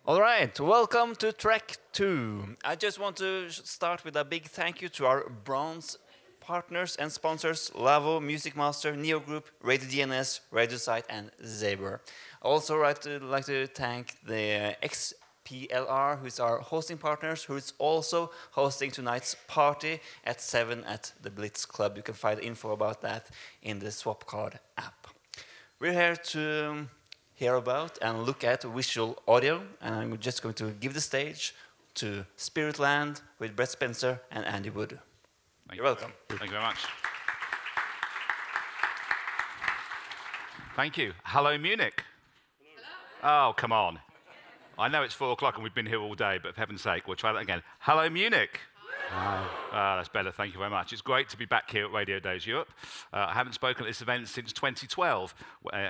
All right, welcome to track 2. I just want to start with a big thank you to our bronze partners and sponsors, Lavo, Music Master, Neo Group, Radio DNS, Radio Site, and Zaber. Also, I'd like to thank the XPLR, who is our hosting partners, who is also hosting tonight's party at 7 at the Blitz Club. You can find info about that in the Swapcard app. We're here to hear about and look at visual audio, and I'm just going to give the stage to Spiritland with Brett Spencer and Andy Wood. You're welcome. Thank you very much. Thank you. Hello, Munich. Hello. Oh, come on. I know it's 4 o'clock and we've been here all day, but for heaven's sake, we'll try that again. Hello, Munich. That's better, thank you very much. It's great to be back here at Radiodays Europe. I haven't spoken at this event since 2012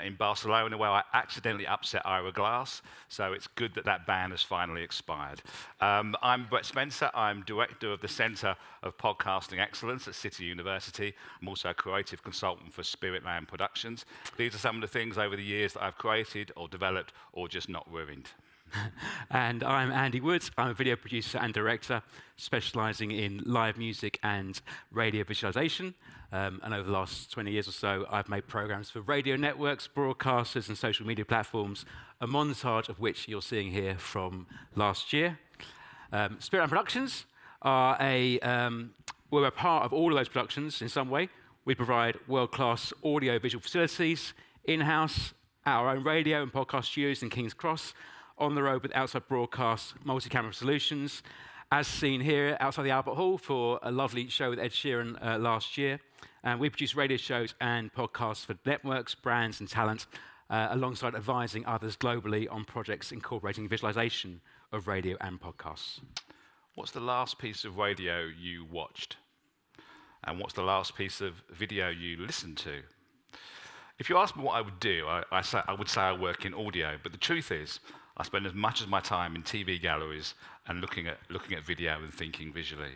in Barcelona, where I accidentally upset Ira Glass, so it's good that that ban has finally expired. I'm Brett Spencer. I'm director of the Centre of Podcasting Excellence at City University. I'm also a creative consultant for Spiritland Productions. These are some of the things over the years that I've created or developed or just not ruined. And I'm Andy Woods. I'm a video producer and director specialising in live music and radio visualisation. And over the last 20 years or so, I've made programmes for radio networks, broadcasters and social media platforms, a montage of which you're seeing here from last year. Spiritland Productions are we're a part of all of those productions in some way. We provide world-class audio-visual facilities in-house, at our own radio and podcast studios in King's Cross, on the road with outside broadcast, multi-camera solutions, as seen here outside the Albert Hall for a lovely show with Ed Sheeran last year. And we produce radio shows and podcasts for networks, brands, and talent, alongside advising others globally on projects incorporating visualization of radio and podcasts. What's the last piece of radio you watched? And what's the last piece of video you listened to? If you ask me what I would do, I would say I work in audio, but the truth is, I spend as much of my time in TV galleries and looking at video and thinking visually.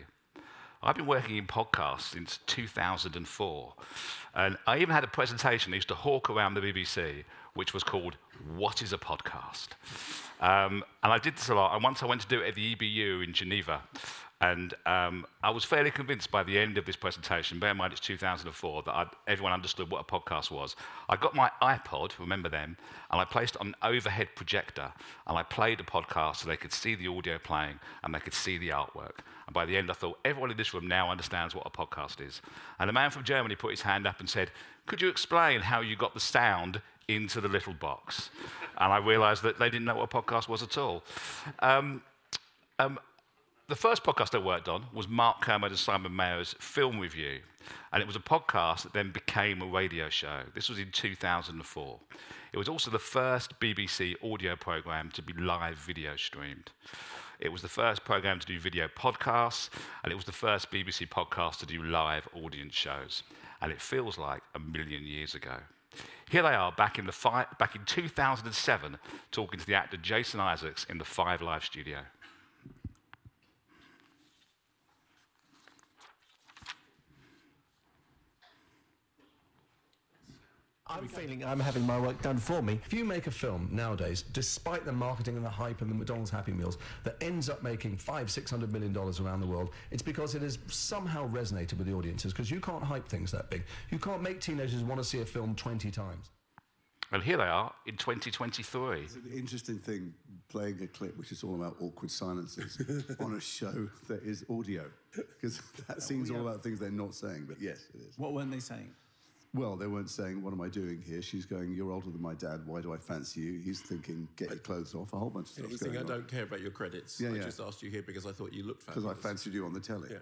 I've been working in podcasts since 2004, and I even had a presentation I used to hawk around the BBC, which was called "What is a Podcast?" And I did this a lot. And once I went to do it at the EBU in Geneva, and I was fairly convinced by the end of this presentation, bear in mind it's 2004, that everyone understood what a podcast was. I got my iPod, remember them, and I placed it on an overhead projector, and I played a podcast so they could see the audio playing and they could see the artwork. And by the end, I thought, everyone in this room now understands what a podcast is. And a man from Germany put his hand up and said, "Could you explain how you got the sound into the little box?" And I realized that they didn't know what a podcast was at all. The first podcast I worked on was Mark Kermode and Simon Mayer's Film Review, and it was a podcast that then became a radio show. This was in 2004. It was also the first BBC audio programme to be live video streamed. It was the first programme to do video podcasts, and it was the first BBC podcast to do live audience shows. And it feels like a million years ago. Here they are back in 2007, talking to the actor Jason Isaacs in the 5 Live studio. I'm feeling I'm having my work done for me. If you make a film nowadays, despite the marketing and the hype and the McDonald's Happy Meals, that ends up making $500–600 million around the world, it's because it has somehow resonated with the audiences, because you can't hype things that big. You can't make teenagers want to see a film 20 times. Well, here they are in 2023. It's an interesting thing, playing a clip which is all about awkward silences on a show that is audio, because that seems all about things they're not saying, but yes, it is. What weren't they saying? Well, they weren't saying, "What am I doing here?" She's going, "You're older than my dad, why do I fancy you?" He's thinking, "Get your clothes off," a whole bunch of stuff. He's thinking, "I don't care about your credits. I just asked you here because I thought you looked fabulous." Because I fancied you on the telly. Yeah.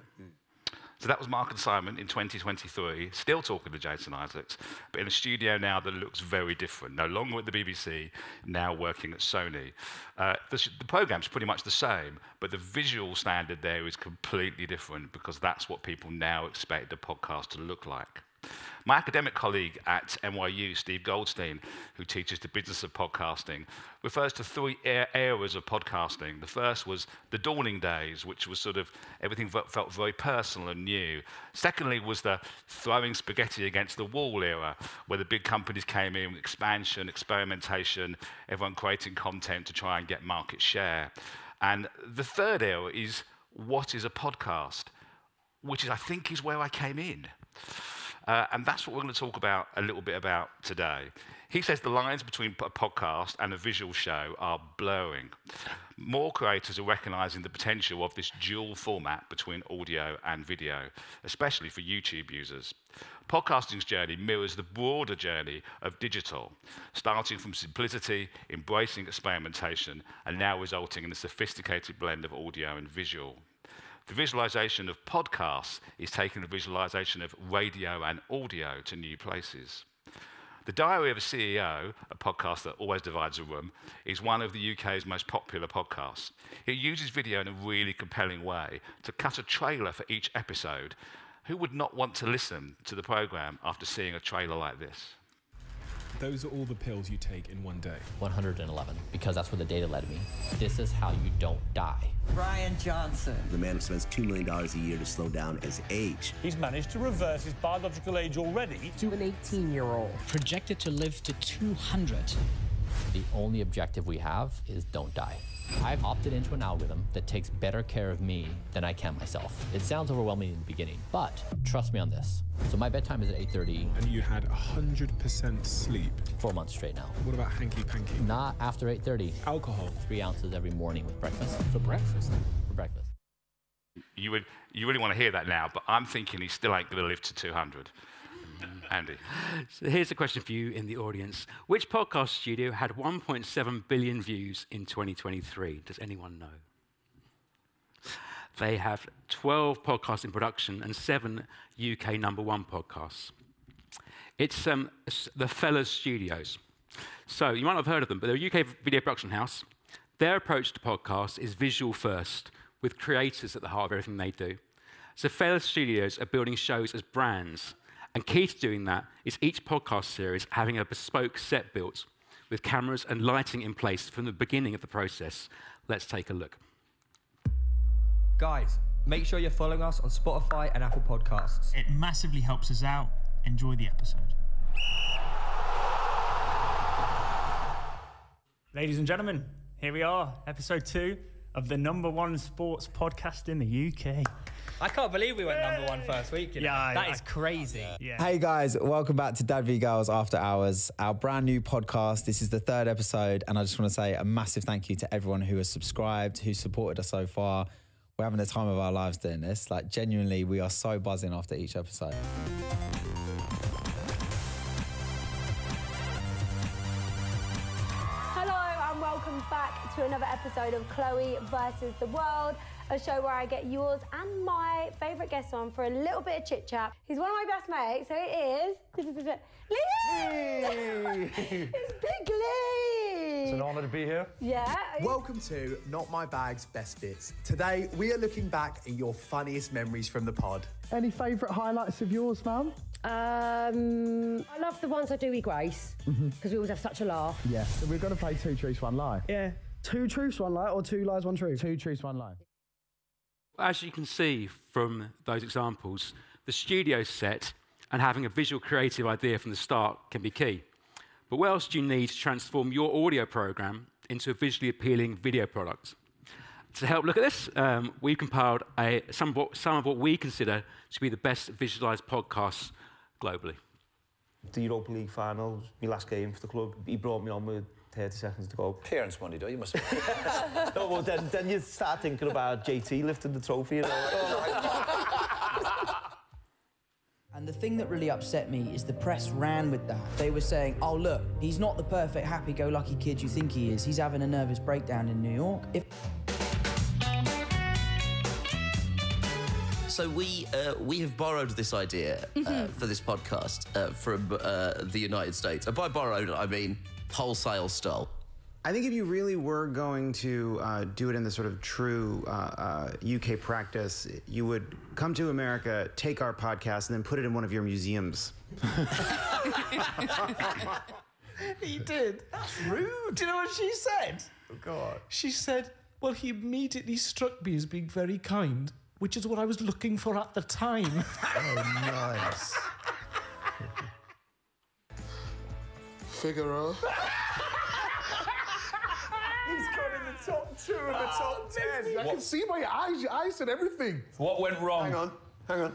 So that was Mark and Simon in 2023, still talking to Jason Isaacs, but in a studio now that looks very different. No longer at the BBC, now working at Sony. The programme's pretty much the same, but the visual standard there is completely different, because that's what people now expect a podcast to look like. My academic colleague at NYU, Steve Goldstein, who teaches the business of podcasting, refers to three eras of podcasting. The first was the dawning days, which was sort of everything felt very personal and new. Secondly was the throwing spaghetti against the wall era, where the big companies came in with expansion, experimentation, everyone creating content to try and get market share. And the third era is what is a podcast, which is, I think, is where I came in. And that's what we're going to talk about a little bit about today. He says the lines between a podcast and a visual show are blurring. More creators are recognizing the potential of this dual format between audio and video, especially for YouTube users. Podcasting's journey mirrors the broader journey of digital, starting from simplicity, embracing experimentation, and now resulting in a sophisticated blend of audio and visual. The visualization of podcasts is taking the visualization of radio and audio to new places. The Diary of a CEO, a podcast that always divides a room, is one of the UK's most popular podcasts. It uses video in a really compelling way to cut a trailer for each episode. Who would not want to listen to the programme after seeing a trailer like this? Those are all the pills you take in one day. 111, because that's where the data led me. This is how you don't die. Brian Johnson. The man who spends $2 million a year to slow down his age. He's managed to reverse his biological age already To an 18-year-old. Projected to live to 200. The only objective we have is don't die. I've opted into an algorithm that takes better care of me than I can myself. It sounds overwhelming in the beginning, but trust me on this. So my bedtime is at 8:30. And you had 100% sleep. 4 months straight now. What about hanky-panky? Not after 8:30. Alcohol? 3 ounces every morning with breakfast. For breakfast? For breakfast. You really want to hear that now, but I'm thinking he still ain't going to live to 200. Andy. So here's a question for you in the audience. Which podcast studio had 1.7 billion views in 2023? Does anyone know? They have 12 podcasts in production and 7 UK #1 podcasts. It's the Fellas Studios. So you might not have heard of them, but they're a UK video production house. Their approach to podcasts is visual first, with creators at the heart of everything they do. So Fellas Studios are building shows as brands. And key to doing that is each podcast series having a bespoke set built with cameras and lighting in place from the beginning of the process. Let's take a look. Guys, make sure you're following us on Spotify and Apple Podcasts. It massively helps us out. Enjoy the episode. Ladies and gentlemen, here we are, episode 2 of the #1 sports podcast in the UK. I can't believe we went #1 first week. You know? Yeah, that is crazy. Yeah. Hey guys, welcome back to Dad v Girls After Hours, our brand new podcast. This is the 3rd episode, and I just want to say a massive thank you to everyone who has subscribed, who supported us so far. We're having the time of our lives doing this. Like, genuinely, we are so buzzing after each episode. Hello and welcome back to another episode of Chloe versus the World, a show where I get yours and my favourite guest on for a little bit of chit-chat. He's one of my best mates, so it is Lee! It's Big Lee! It's an honour to be here. Yeah. Welcome to Not My Bag's Best Bits. Today, we are looking back at your funniest memories from the pod. Any favourite highlights of yours, ma'am? I love the ones I do with Grace, because we always have such a laugh. Yeah, so we're going to play 2 Truths, 1 Lie. Yeah. 2 truths, 1 lie, or 2 lies, 1 truth? 2 truths, 1 lie. As you can see from those examples, the studio set and having a visual creative idea from the start can be key. But what else do you need to transform your audio program into a visually appealing video product? To help look at this, we've compiled some of what we consider to be the best visualized podcasts globally. The Europa League final, my last game for the club, he brought me on with 30 seconds to go. Parents' money, though, you must be. No, well, then you start thinking about JT lifting the trophy. And And the thing that really upset me is the press ran with that. They were saying, oh, look, he's not the perfect happy-go-lucky kid you think he is. He's having a nervous breakdown in New York. So we have borrowed this idea for this podcast from the United States. And by borrowed, I mean wholesale stole. I think if you really were going to do it in the sort of true UK practice, you would come to America, take our podcast, and then put it in one of your museums. He did. That's rude. Do you know what she said? Oh, God. She said, well, he immediately struck me as being very kind, which is what I was looking for at the time. Oh, nice. Figaro. He's got in the top 2 of the top 10. I can see by your eyes. Your eyes said everything. What went wrong? Hang on.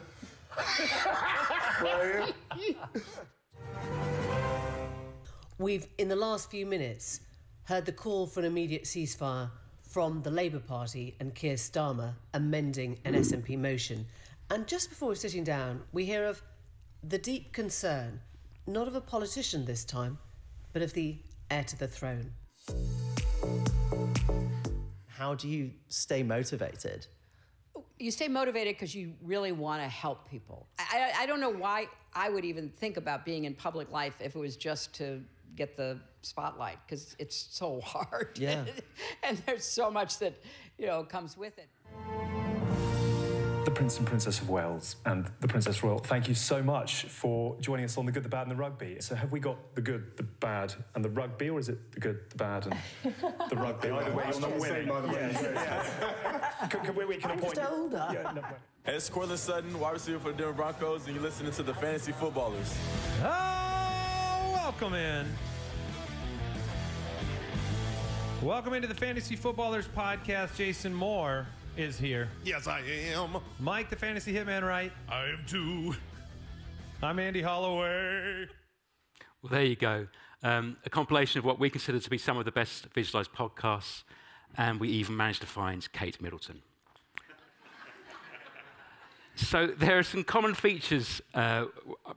Where are you? We've, in the last few minutes, heard the call for an immediate ceasefire from the Labour Party and Keir Starmer amending an SNP motion. And just before we're sitting down, we hear of the deep concern, not of a politician this time, but of the heir to the throne. How do you stay motivated? You stay motivated because you really want to help people. I don't know why I would even think about being in public life if it was just to get the spotlight, because it's so hard. Yeah. And there's so much that, comes with it. The Prince and Princess of Wales and the Princess Royal, thank you so much for joining us on The Good, the Bad and the Rugby. So have we got the good, the bad and the rugby, or is it the good, the bad and the rugby? Either way, you're not winning. We can appoint you. Yeah, no. Hey, it's Cortland Sutton, wide receiver for the Denver Broncos, and you're listening to the Fantasy Footballers. Oh, welcome in. Welcome into the Fantasy Footballers podcast. Jason Moore is here. Yes, I am. Mike, the Fantasy Hitman, right? I am too. I'm Andy Holloway. Well, there you go. A compilation of what we consider to be some of the best visualized podcasts, and we even managed to find Kate Middleton. So there are some common features,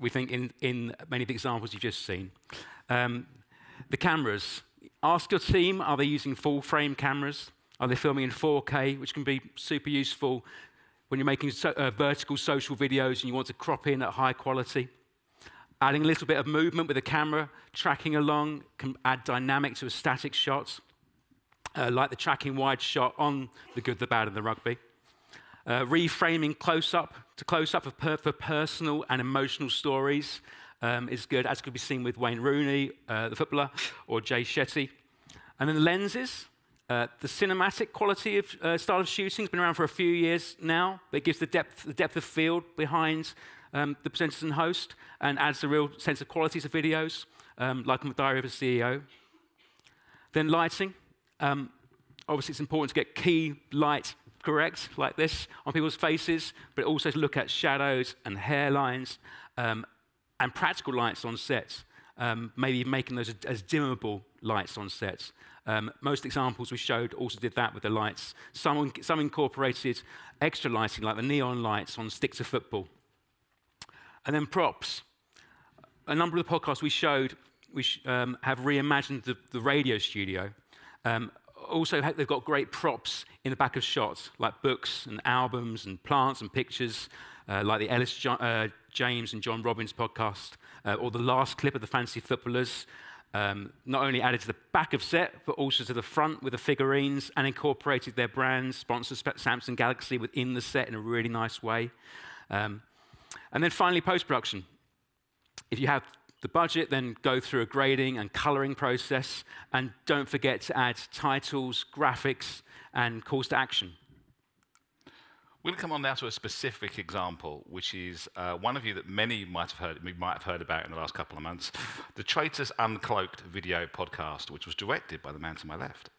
we think, in many of the examples you've just seen. The cameras. Ask your team, are they using full-frame cameras? Are they filming in 4K, which can be super useful when you're making vertical social videos and you want to crop in at high quality? Adding a little bit of movement with the camera, tracking along, can add dynamic to a static shot, like the tracking wide shot on The Good, the Bad and the Rugby. Reframing close-up to close-up for personal and emotional stories is good, as could be seen with Wayne Rooney, the footballer, or Jay Shetty. And then the lenses. The cinematic quality of style of shooting has been around for a few years now, but it gives the depth of field behind the presenters and host and adds a real sense of quality to videos, like in the Diary of a CEO. Then lighting. Obviously, it's important to get key light correct, like this, on people's faces, but also to look at shadows and hairlines and practical lights on sets, maybe making those as dimmable lights on sets. Most examples we showed also did that with the lights. Some incorporated extra lighting, like the neon lights on Stick to Football. And then props. A number of the podcasts we showed have reimagined the radio studio. Also, they've got great props in the back of shots, like books and albums and plants and pictures, like the Ellis James and John Robbins podcast, or the last clip of the Fantasy Footballers. Not only added to the back of set, but also to the front with the figurines and incorporated their brands, sponsors Samsung Galaxy within the set in a really nice way. And then finally, post-production. If you have the budget, then go through a grading and coloring process, and don't forget to add titles, graphics, and calls to action. We're going to come on now to a specific example, which is one of you that many might have heard about in the last couple of months, the Traitors Uncloaked video podcast, which was directed by the man to my left.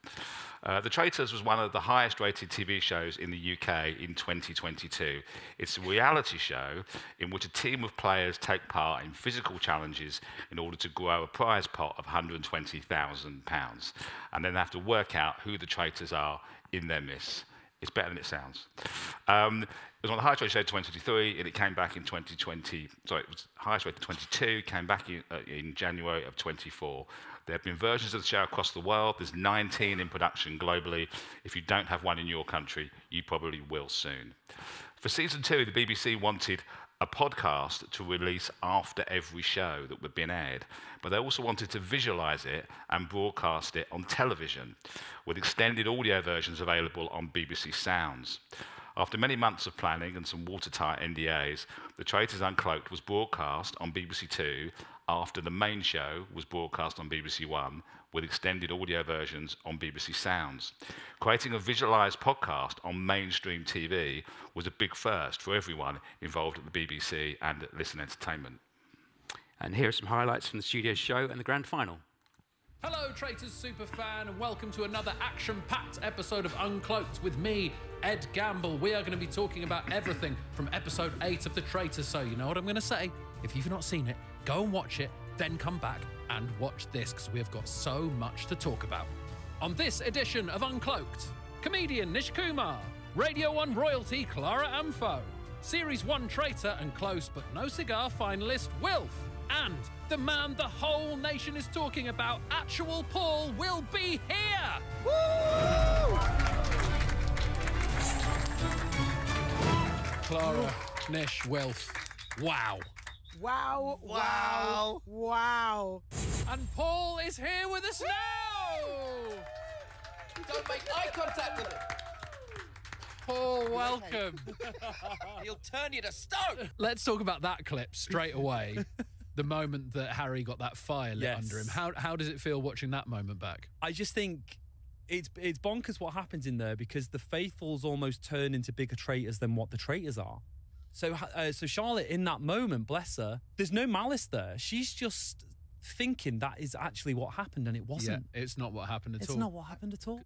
The Traitors was one of the highest-rated TV shows in the UK in 2022. It's a reality show in which a team of players take part in physical challenges in order to grow a prize pot of £120,000, and then they have to work out who the traitors are in their midst. It's better than it sounds. It was on the highest rated show in 2023, and it came back in 2020. Sorry, it was highest rated 22, came back in January of 24. There have been versions of the show across the world. There's 19 in production globally. If you don't have one in your country, you probably will soon. For season 2, the BBC wanted a podcast to release after every show that would been aired, but they also wanted to visualize it and broadcast it on television, with extended audio versions available on BBC Sounds. After many months of planning and some watertight NDAs, The Traitors Uncloaked was broadcast on BBC Two after the main show was broadcast on BBC One, with extended audio versions on BBC Sounds. Creating a visualised podcast on mainstream TV was a big first for everyone involved at the BBC and at Listen Entertainment. And here are some highlights from the studio show and the grand final. Hello, Traitors superfan, and welcome to another action-packed episode of Uncloaked with me, Ed Gamble. We are going to be talking about everything from episode 8 of The Traitors, so you know what I'm going to say. If you've not seen it, go and watch it, then come back and watch this, because we have got so much to talk about. On this edition of Uncloaked, comedian Nish Kumar, Radio 1 royalty Clara Amfo, Series 1 traitor and close but no cigar finalist Wilf, and the man the whole nation is talking about, Actual Paul, will be here! Woo! Clara, Nish, Wilf, wow. Wow, wow, wow. And Paul is here with us now! Don't make eye contact with him. Paul, welcome. He'll turn you to stone. Let's talk about that clip straight away. The moment that Harry got that fire lit under him. How does it feel watching that moment back? I just think it's bonkers what happens in there, because the faithfuls almost turn into bigger traitors than what the traitors are. So Charlotte, in that moment, bless her, there's no malice there. She's just thinking that is actually what happened, and it wasn't. Yeah, it's not what happened at all. It's not what happened at all.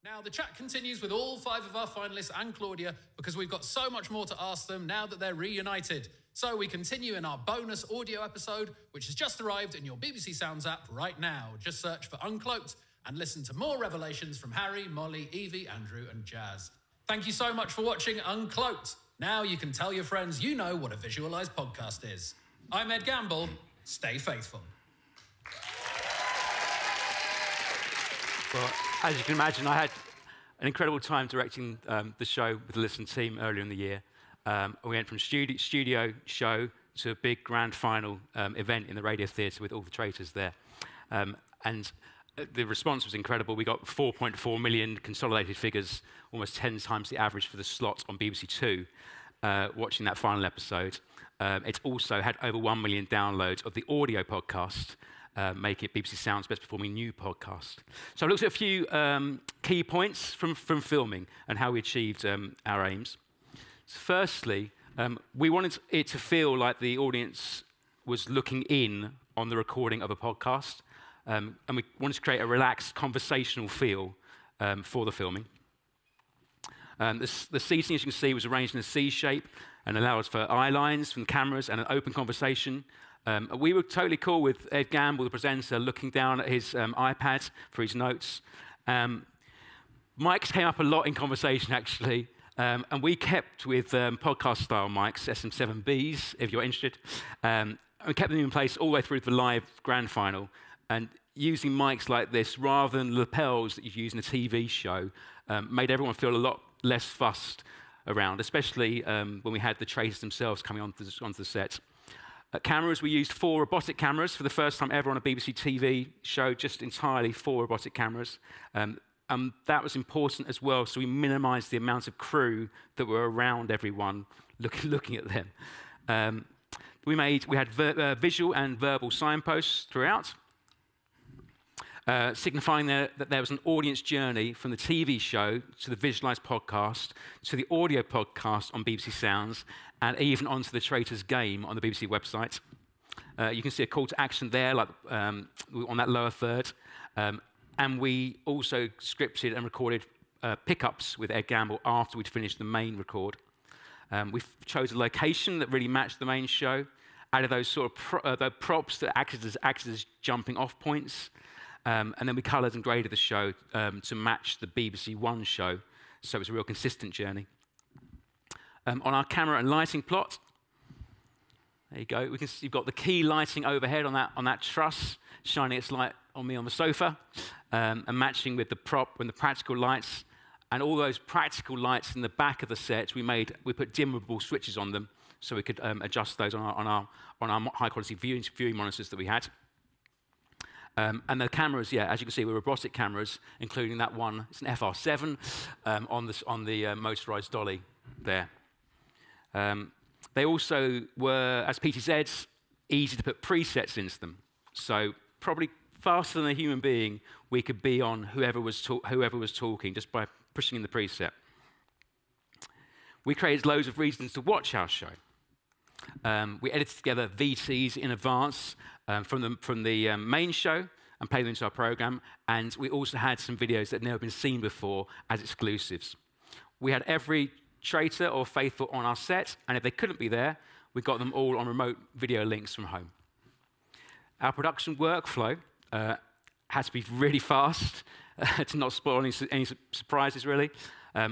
Now, the chat continues with all 5 of our finalists and Claudia, because we've got so much more to ask them now that they're reunited. So we continue in our bonus audio episode, which has just arrived in your BBC Sounds app right now. Just search for Uncloaked and listen to more revelations from Harry, Molly, Evie, Andrew, and Jazz. Thank you so much for watching Uncloaked. Now you can tell your friends you know what a visualised podcast is. I'm Ed Gamble. Stay faithful. Well, as you can imagine, I had an incredible time directing the show with the Listen team earlier in the year. We went from studio show to a big grand final event in the Radio Theatre with all the traitors there. And the response was incredible. We got 4.4 million consolidated figures, almost 10 times the average for the slot on BBC Two, watching that final episode. It's also had over 1 million downloads of the audio podcast, making it BBC Sound's best performing new podcast. So I looked at a few key points from filming and how we achieved our aims. So firstly, we wanted it to feel like the audience was looking in on the recording of a podcast, and we wanted to create a relaxed conversational feel for the filming. The seating, as you can see, was arranged in a C shape and allowed for eye lines from the cameras and an open conversation. We were totally cool with Ed Gamble, the presenter, looking down at his iPad for his notes. Mics came up a lot in conversation, actually, and we kept with podcast-style mics, SM7Bs, if you're interested. We kept them in place all the way through the live grand final. And using mics like this, rather than lapels that you use in a TV show, made everyone feel a lot less fussed around, especially when we had the traitors themselves coming onto the set. Cameras, we used 4 robotic cameras for the first time ever on a BBC TV show, just entirely 4 robotic cameras. That was important as well, so we minimised the amount of crew that were around everyone looking at them. We had visual and verbal signposts throughout, signifying that there was an audience journey from the TV show to the visualised podcast to the audio podcast on BBC Sounds, and even onto the Traitors game on the BBC website. You can see a call to action there, like on that lower third. And we also scripted and recorded pickups with Ed Gamble after we'd finished the main record. We chose a location that really matched the main show, added those sort of the props that acted as jumping off points, and then we coloured and graded the show to match the BBC One show, so it was a real consistent journey. On our camera and lighting plot, there you go. You've got the key lighting overhead on that truss, shining its light on me on the sofa, and matching with the prop and the practical lights, and all those practical lights in the back of the set. We put dimmable switches on them, so we could adjust those on our high-quality viewing monitors that we had. And the cameras, yeah, as you can see, were robotic cameras, including that one. It's an FR7 on the motorized dolly there. They also were, as Peter said, easy to put presets into them. So probably faster than a human being, we could be on whoever was talking just by pushing in the preset. We created loads of reasons to watch our show. We edited together VTs in advance from the main show and played them into our program. And we also had some videos that had never been seen before as exclusives. We had every traitor or faithful on our set, and if they couldn't be there, we got them all on remote video links from home. Our production workflow had to be really fast to not spoil any surprises, really.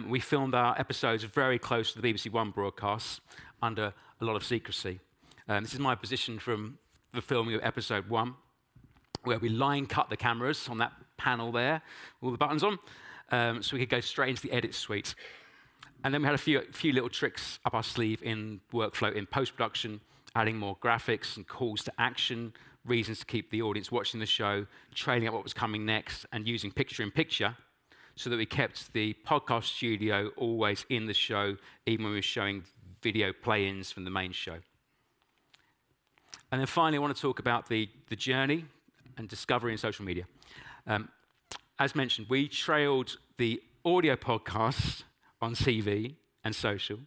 We filmed our episodes very close to the BBC One broadcasts under a lot of secrecy. This is my position from the filming of episode 1, where we line cut the cameras on that panel there, all the buttons on, so we could go straight into the edit suite. And then we had a few little tricks up our sleeve in workflow in post-production, adding more graphics and calls to action, reasons to keep the audience watching the show, trailing up what was coming next, and using picture-in-picture so that we kept the podcast studio always in the show, even when we were showing video play-ins from the main show. And then finally, I want to talk about the journey and discovery in social media. As mentioned, we trailed the audio podcast on TV and social,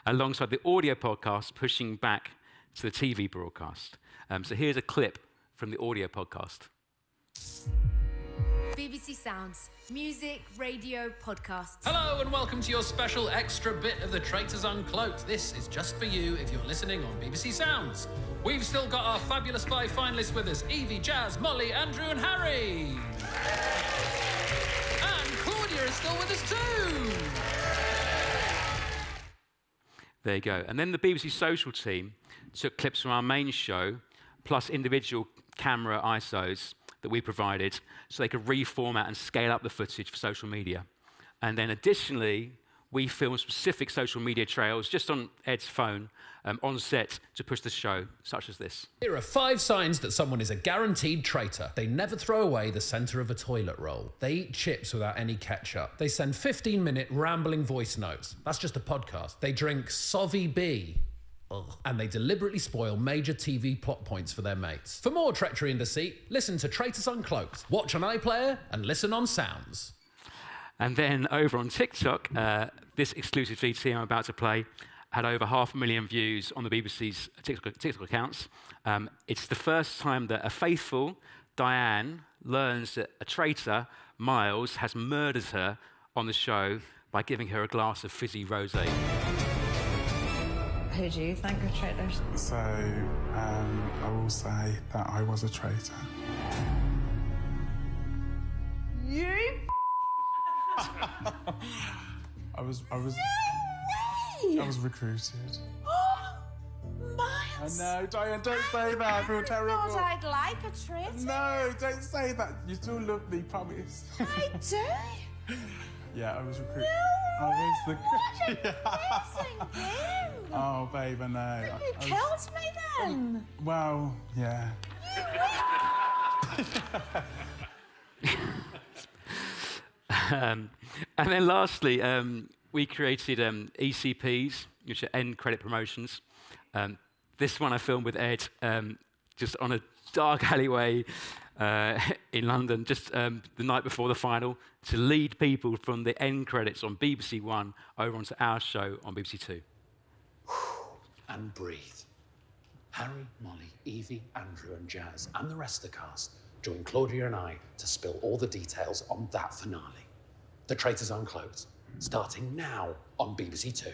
alongside the audio podcast pushing back to the TV broadcast. So here's a clip from the audio podcast. BBC Sounds, music, radio, podcasts. Hello and welcome to your special extra bit of the Traitors Uncloaked. This is just for you if you're listening on BBC Sounds. We've still got our Fabulous 5 finalists with us: Evie, Jazz, Molly, Andrew and Harry. And Claudia is still with us too. There you go. And then the BBC Social team took clips from our main show, plus individual camera ISOs that we provided, so they could reformat and scale up the footage for social media. And then additionally, we filmed specific social media trails just on Ed's phone on set to push the show, such as this. Here are 5 signs that someone is a guaranteed traitor. They never throw away the centre of a toilet roll. They eat chips without any ketchup. They send 15-minute rambling voice notes. That's just a podcast. They drink Sovy B. Ugh. And they deliberately spoil major TV plot points for their mates. For more treachery and deceit, listen to Traitors Uncloaked. Watch on iPlayer and listen on Sounds. And then over on TikTok, this exclusive VT I'm about to play had over 500,000 views on the BBC's TikTok accounts. It's the first time that a faithful, Diane, learns that a traitor, Miles, has murdered her on the show by giving her a glass of fizzy rosé. Who do you think are traitors? So, I will say that I was a traitor. You? I was recruited. Oh, Miles! No, Diane, don't say that. I feel terrible. I thought I'd like a traitor. No, don't say that. You still love me, promise. I do. Yeah, I was recruited. No, I was the. what an amazing game. Oh, babe, I know. You killed me then. Well, yeah. And then lastly, we created ECPs, which are end credit promotions. This one I filmed with Ed just on a dark alleyway in London, just the night before the final, to lead people from the end credits on BBC One over onto our show on BBC Two. And breathe. Harry, Molly, Evie, Andrew and Jazz and the rest of the cast join Claudia and I to spill all the details on that finale. The Traitors Uncloaked, starting now on BBC Two.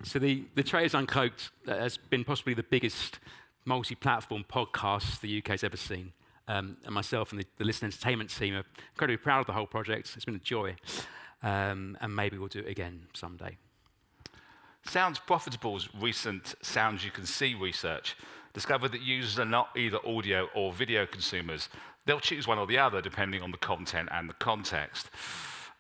So the Traitors Uncloaked has been possibly the biggest multi-platform podcast the UK's ever seen. And myself and the Listen Entertainment team are incredibly proud of the whole project. It's been a joy. And maybe we'll do it again someday. Sounds Profitable's recent Sounds You Can See research discovered that users are not either audio or video consumers. They'll choose one or the other depending on the content and the context.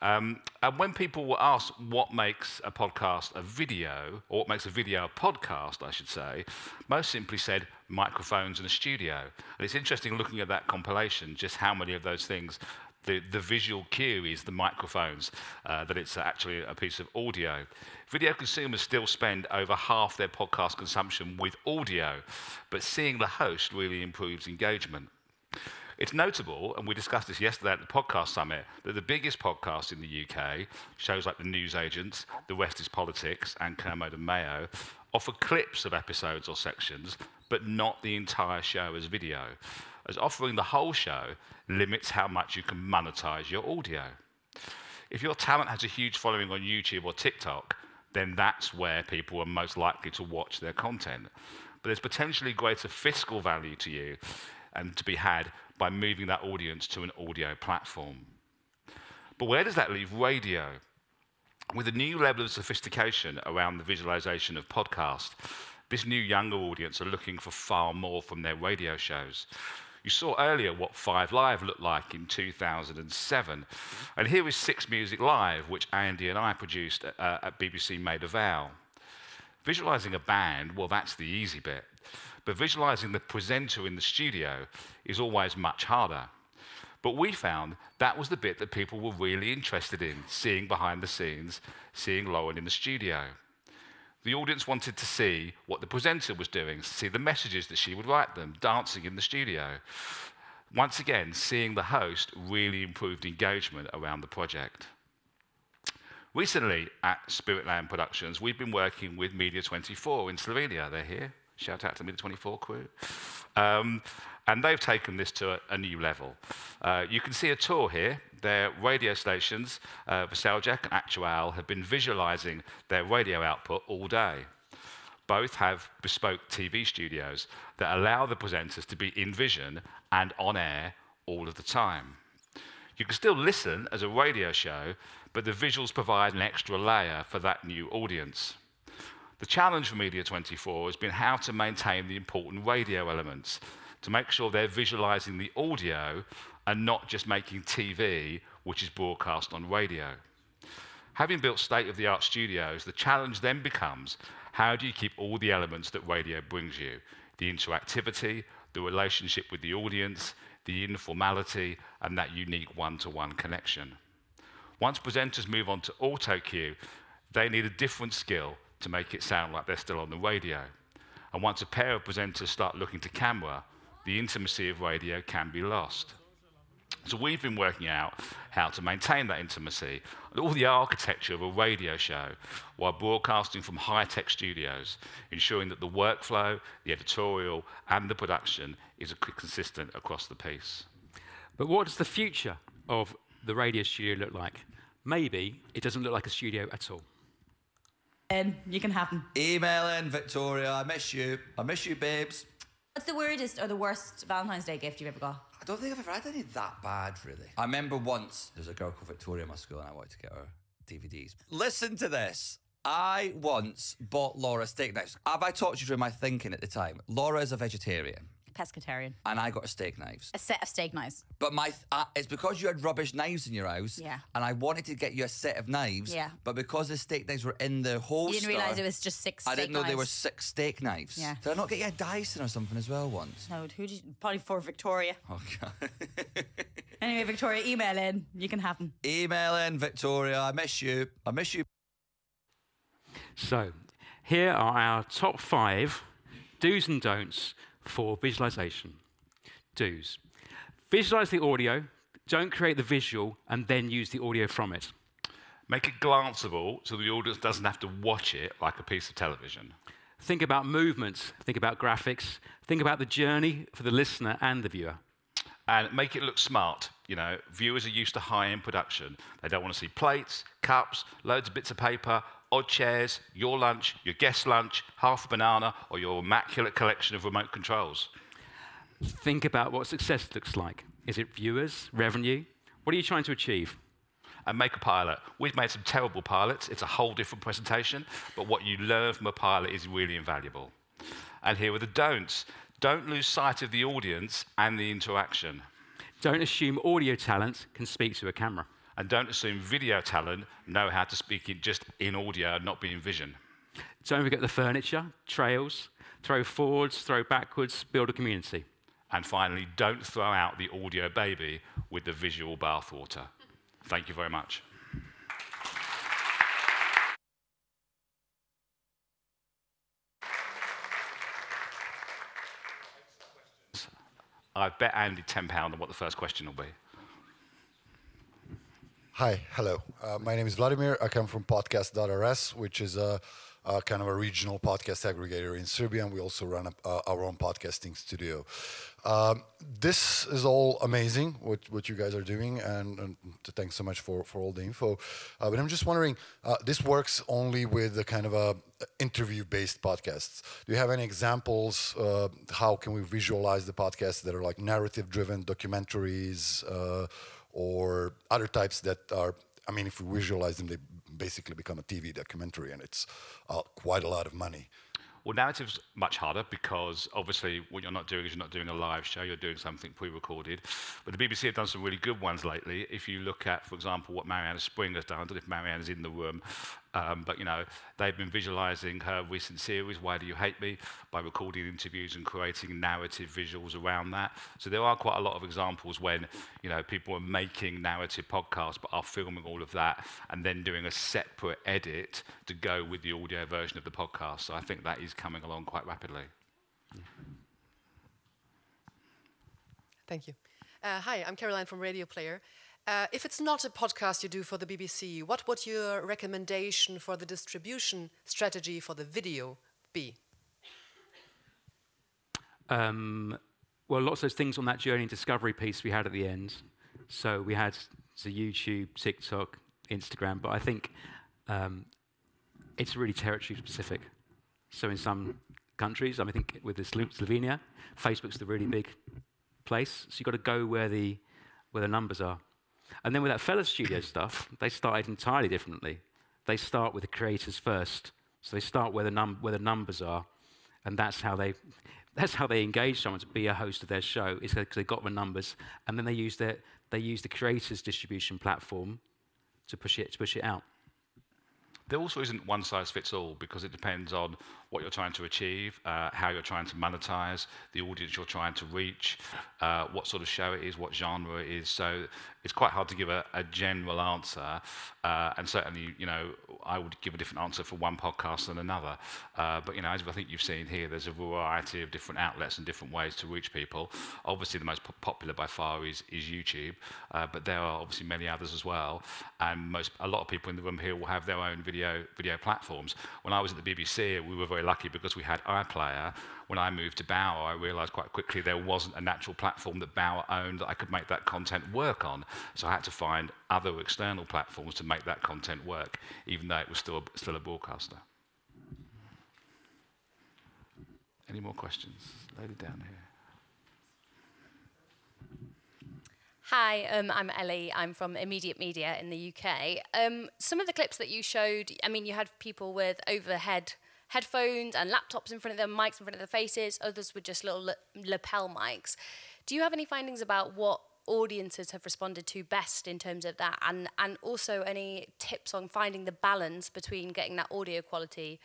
And when people were asked what makes a podcast a video, or what makes a video a podcast, I should say, most simply said microphones and a studio. And it's interesting looking at that compilation, just how many of those things, the visual cue is the microphones, that it's actually a piece of audio. Video consumers still spend over half their podcast consumption with audio, but seeing the host really improves engagement. It's notable, and we discussed this yesterday at the podcast summit, that the biggest podcasts in the UK, shows like The News Agents, The Rest is Politics, and Kermode and Mayo, offer clips of episodes or sections, but not the entire show as video, as offering the whole show limits how much you can monetize your audio. If your talent has a huge following on YouTube or TikTok, then that's where people are most likely to watch their content. But there's potentially greater fiscal value to you and to be had by moving that audience to an audio platform. But where does that leave radio? With a new level of sophistication around the visualization of podcasts, this new younger audience are looking for far more from their radio shows. You saw earlier what 5 Live looked like in 2007. And here is 6 Music Live, which Andy and I produced at BBC Made a Vow. Visualizing a band, well, that's the easy bit. But visualizing the presenter in the studio is always much harder. But we found that was the bit that people were really interested in, seeing behind the scenes, seeing Lauren in the studio. The audience wanted to see what the presenter was doing, see the messages that she would write them, dancing in the studio. Once again, seeing the host really improved engagement around the project. Recently at Spiritland Productions, we've been working with Media24 in Slovenia. They're here. Shout out to the Media24 crew. And they've taken this to a new level. You can see a tour here. Their radio stations, Veseljak and Actual, have been visualizing their radio output all day. Both have bespoke TV studios that allow the presenters to be in vision and on air all of the time. You can still listen as a radio show, but the visuals provide an extra layer for that new audience. The challenge for Media24 has been how to maintain the important radio elements, to make sure they're visualizing the audio and not just making TV, which is broadcast on radio. Having built state-of-the-art studios, the challenge then becomes, how do you keep all the elements that radio brings you? The interactivity, the relationship with the audience, the informality, and that unique one-to-one connection. Once presenters move on to auto cue, they need a different skill to make it sound like they're still on the radio. And once a pair of presenters start looking to camera, the intimacy of radio can be lost. So we've been working out how to maintain that intimacy and all the architecture of a radio show while broadcasting from high-tech studios, ensuring that the workflow, the editorial, and the production is consistent across the piece. But what does the future of the radio studio look like? Maybe it doesn't look like a studio at all. You can have them. Email in, Victoria. I miss you. I miss you, babes. What's the weirdest or the worst Valentine's Day gift you've ever got? I don't think I've ever had any that bad, really. I remember once there was a girl called Victoria in my school and I wanted to get her DVDs. Listen to this. I once bought Laura steak knives. Have I talked you through my thinking at the time? Laura is a vegetarian. Pescatarian. And I got her steak knives. A set of steak knives. But it's because you had rubbish knives in your house. Yeah. And I wanted to get you a set of knives. Yeah. But because the steak knives were in the holster. You didn't realise it was just 6 steak knives. I didn't know there were 6 steak knives. Yeah. Did I not get you a Dyson or something as well once? No, who did you, probably for Victoria. Oh, God. Anyway, Victoria, email in. You can have them. Email in, Victoria. I miss you. I miss you. So, here are our top 5 do's and don'ts for visualization. Do's. Visualize the audio, don't create the visual, and then use the audio from it. Make it glanceable so the audience doesn't have to watch it like a piece of television. Think about movements, think about graphics, think about the journey for the listener and the viewer. And make it look smart. You know, viewers are used to high-end production. They don't want to see plates, cups, loads of bits of paper, odd chairs, your lunch, your guest's lunch, half a banana, or your immaculate collection of remote controls. Think about what success looks like. Is it viewers, revenue? What are you trying to achieve? And make a pilot. We've made some terrible pilots. It's a whole different presentation, but what you learn from a pilot is really invaluable. And here are the don'ts. Don't lose sight of the audience and the interaction. Don't assume audio talent can speak to a camera. And don't assume video talent know how to speak it just in audio, not be in vision. Don't forget the furniture, trails, throw forwards, throw backwards, build a community. And finally, don't throw out the audio baby with the visual bathwater. Thank you very much. I bet Andy £10 on what the first question will be. Hi, hello. My name is Vladimir. I come from podcast.rs, which is a kind of a regional podcast aggregator in Serbia, and we also run our own podcasting studio. This is all amazing, what you guys are doing, and thanks so much for all the info. But I'm just wondering, this works only with the kind of interview-based podcasts. Do you have any examples? How can we visualize the podcasts that are like narrative-driven documentaries, or other types that are, I mean, if we visualize them, they basically become a TV documentary, and it's quite a lot of money. Well, narrative's much harder because obviously what you're not doing is you're not doing a live show, you're doing something pre-recorded. But the BBC have done some really good ones lately. If you look at, for example, what Mariana Spring has done, I don't know if Mariana's in the room, but you know, they've been visualizing her recent series, Why Do You Hate Me, by recording interviews and creating narrative visuals around that. So there are quite a lot of examples when, you know, people are making narrative podcasts but are filming all of that and then doing a separate edit to go with the audio version of the podcast. So I think that is coming along quite rapidly. Thank you. Hi, I'm Caroline from Radio Player. If it's not a podcast you do for the BBC, what would your recommendation for the distribution strategy for the video be? Well, lots of those things on that journey and discovery piece we had at the end. So we had the YouTube, TikTok, Instagram, but I think it's really territory specific. So in some countries, I think with Slovenia, Facebook's the really big place. So you've got to go where the numbers are. And then with that Fellow Studio stuff, they started entirely differently. They start with the creators first. So they start where the numbers are, and that's how they engage someone to be a host of their show. Is because they got the numbers, and then they use the creators' distribution platform to push it out. There also isn't one size fits all because it depends on what you're trying to achieve, how you're trying to monetize, the audience you're trying to reach, what sort of show it is, what genre it is. So it's quite hard to give a general answer. And certainly, you know, I would give a different answer for one podcast than another. But, you know, as I think you've seen here, there's a variety of different outlets and different ways to reach people. Obviously, the most popular by far is YouTube, but there are obviously many others as well. And a lot of people in the room here will have their own video platforms. When I was at the BBC, we were very lucky because we had iPlayer. When I moved to Bauer, I realized quite quickly there wasn't a natural platform that Bauer owned that I could make that content work on. So I had to find other external platforms to make that content work, even though it was still a broadcaster. Any more questions? Lady down here. Hi, I'm Ellie. I'm from Immediate Media in the UK. Some of the clips that you showed, I mean, you had people with overhead headphones and laptops in front of them, mics in front of their faces. Others were just little lapel mics. Do you have any findings about what audiences have responded to best in terms of that? And also any tips on finding the balance between getting that audio quality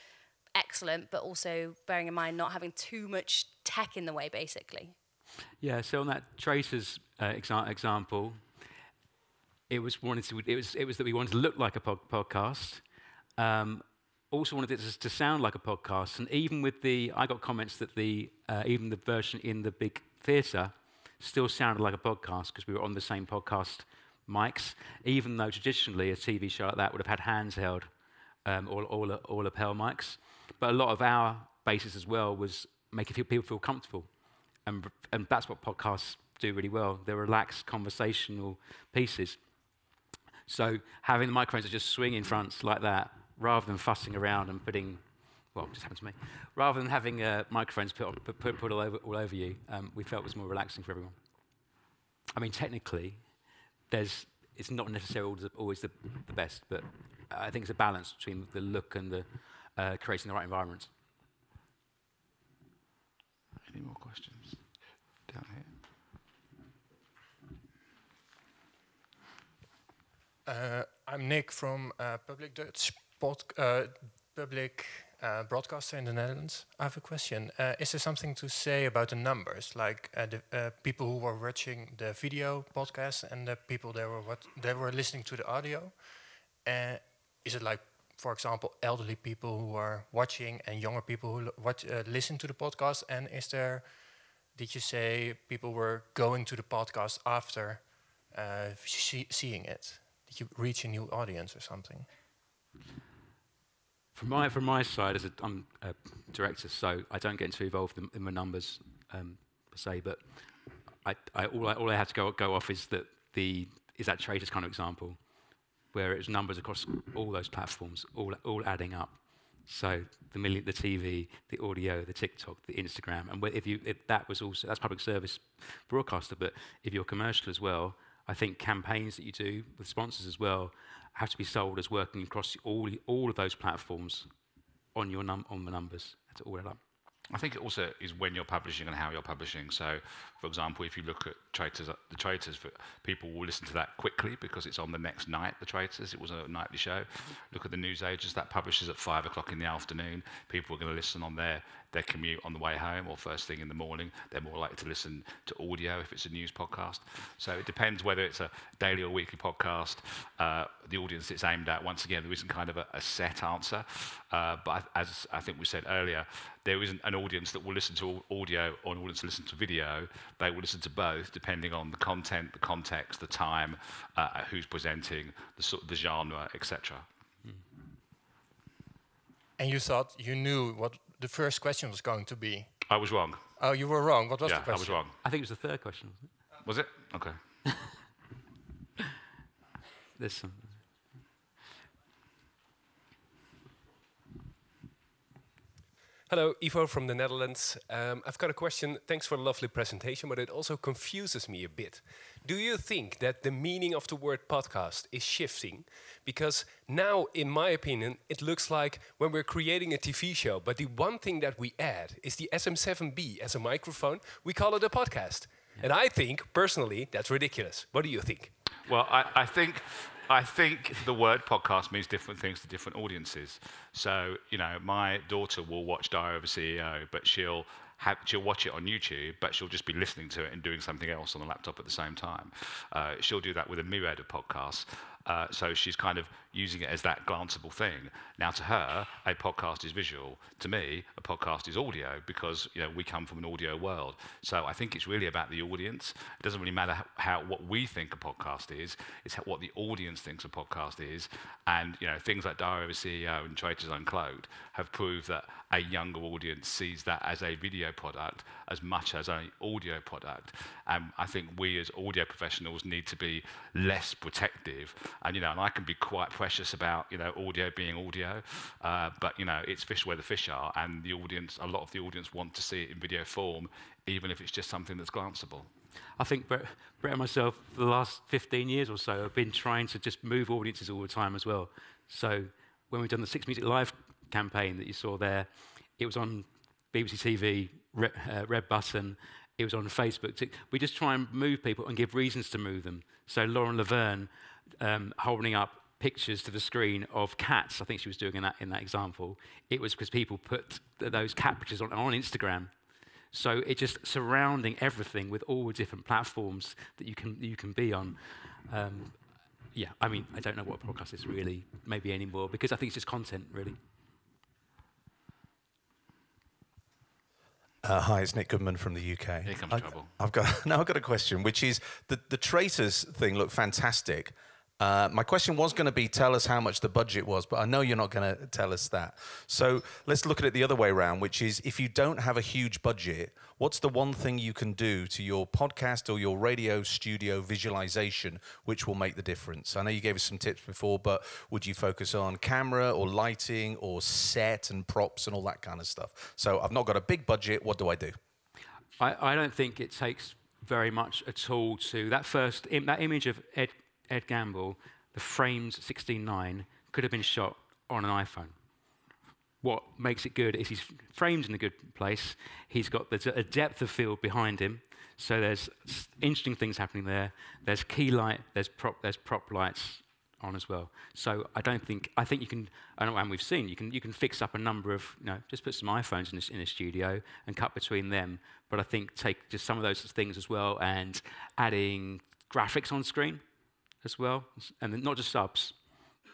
excellent, but also bearing in mind not having too much tech in the way, basically? Yeah, so on that Tracers example, it was that we wanted to look like a podcast. Also wanted it to sound like a podcast, and even with I got comments that even the version in the big theatre still sounded like a podcast because we were on the same podcast mics, even though traditionally a TV show like that would have had handheld or lapel mics. But a lot of our basis as well was making people feel comfortable. And that's what podcasts do really well. They're relaxed, conversational pieces. So having the microphones that just swing in front like that, rather than fussing around and putting, well, it just happened to me, rather than having microphones put all over you, we felt it was more relaxing for everyone. I mean, technically, it's not necessarily always the best, but I think it's a balance between the look and the creating the right environment. Any more questions? Down here. I'm Nick from Public Dutch Public Broadcaster in the Netherlands. I have a question. Is there something to say about the numbers, like the people who were watching the video podcast and the people that were listening to the audio? Is it like, for example, elderly people who are watching and younger people who listen to the podcast? And did you say people were going to the podcast after seeing it? Did you reach a new audience or something? From my side, I'm a director, so I don't get too involved in my numbers per se. But all I have to go off is that Traitors kind of example, where it's numbers across all those platforms, all adding up. So the TV, the audio, the TikTok, the Instagram, and if that was also, that's public service broadcaster, but if you're commercial as well, I think campaigns that you do with sponsors as well have to be sold as working across all of those platforms on the numbers. That's all add up. I think it also is when you're publishing and how you're publishing. So, for example, if you look at the Traitors, people will listen to that quickly because it's on the next night, the Traitors. It was a nightly show. Look at the Newsagents, that publishes at 5 o'clock in the afternoon. People are going to listen on their commute on the way home or first thing in the morning. They're more likely to listen to audio if it's a news podcast. So it depends whether it's a daily or weekly podcast, the audience it's aimed at. Once again, there isn't kind of a set answer. But as I think we said earlier, there isn't an audience that will listen to audio or an audience to listen to video. They will listen to both, depending on the content, the context, the time, who's presenting, the genre, etc. And you thought you knew what the first question was going to be? I was wrong. Oh, you were wrong. What was the question? I was wrong. I think it was the third question. Was it? Okay. There's some. Hello, Ivo from the Netherlands. I've got a question. Thanks for the lovely presentation, but it also confuses me a bit. Do you think that the meaning of the word podcast is shifting? Because now, in my opinion, it looks like when we're creating a TV show, but the one thing that we add is the SM7B as a microphone, we call it a podcast. Yeah. And I think, personally, that's ridiculous. What do you think? Well, I think the word podcast means different things to different audiences. So, my daughter will watch Diary of a CEO, but she'll watch it on YouTube, but she'll just be listening to it and doing something else on the laptop at the same time. She'll do that with a myriad of podcasts. So she's kind of using it as that glanceable thing. Now, to her, a podcast is visual. To me, a podcast is audio because we come from an audio world. So I think it's really about the audience. It doesn't really matter what we think a podcast is. It's what the audience thinks a podcast is. And things like Diary of a CEO and Traitors Uncloaked have proved that a younger audience sees that as a video product as much as an audio product. And I think we as audio professionals need to be less protective. And and I can be quite precious about audio being audio, but it's fish where the fish are, and a lot of the audience want to see it in video form, even if it's just something that's glanceable. I think Brett and myself, for the last 15 years or so, have been trying to just move audiences all the time as well. So when we've done the 6 Music Live campaign that you saw there, it was on BBC TV, Red Button, it was on Facebook. We just try and move people and give reasons to move them. So Lauren Laverne holding up pictures to the screen of cats, I think she was doing in that example. It was because people put those cat pictures on Instagram. So it's just surrounding everything with all the different platforms that you can be on. I mean, I don't know what a podcast is really, maybe anymore, because I think it's just content, really. Hi, it's Nick Goodman from the UK. Here comes trouble. I've got a question, which is the Traitors thing looked fantastic. My question was going to be, tell us how much the budget was, but I know you're not going to tell us that. So let's look at it the other way around, which is if you don't have a huge budget, what's the one thing you can do to your podcast or your radio studio visualization which will make the difference? I know you gave us some tips before, but would you focus on camera or lighting or set and props and all that kind of stuff? So I've not got a big budget. What do I do? I don't think it takes very much at all to that image of Ed Gamble, the frames 16:9, could have been shot on an iPhone. What makes it good is he's framed in a good place. There's a depth of field behind him, so there's interesting things happening there. There's key light, there's prop lights on as well. So I think you can, and we've seen, you can fix up a number of, just put some iPhones in a studio and cut between them. But I think take just some of those things as well and adding graphics on screen as well, and then not just subs,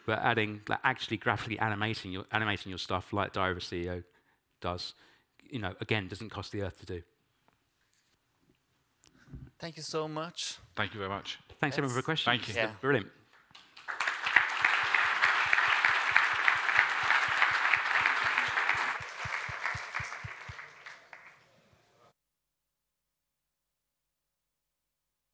but adding actually graphically animating your stuff like Diary of a CEO does. Again, doesn't cost the earth to do. Thank you so much. Thank you very much. Thanks everyone for the question. Thank you. Yeah. Brilliant.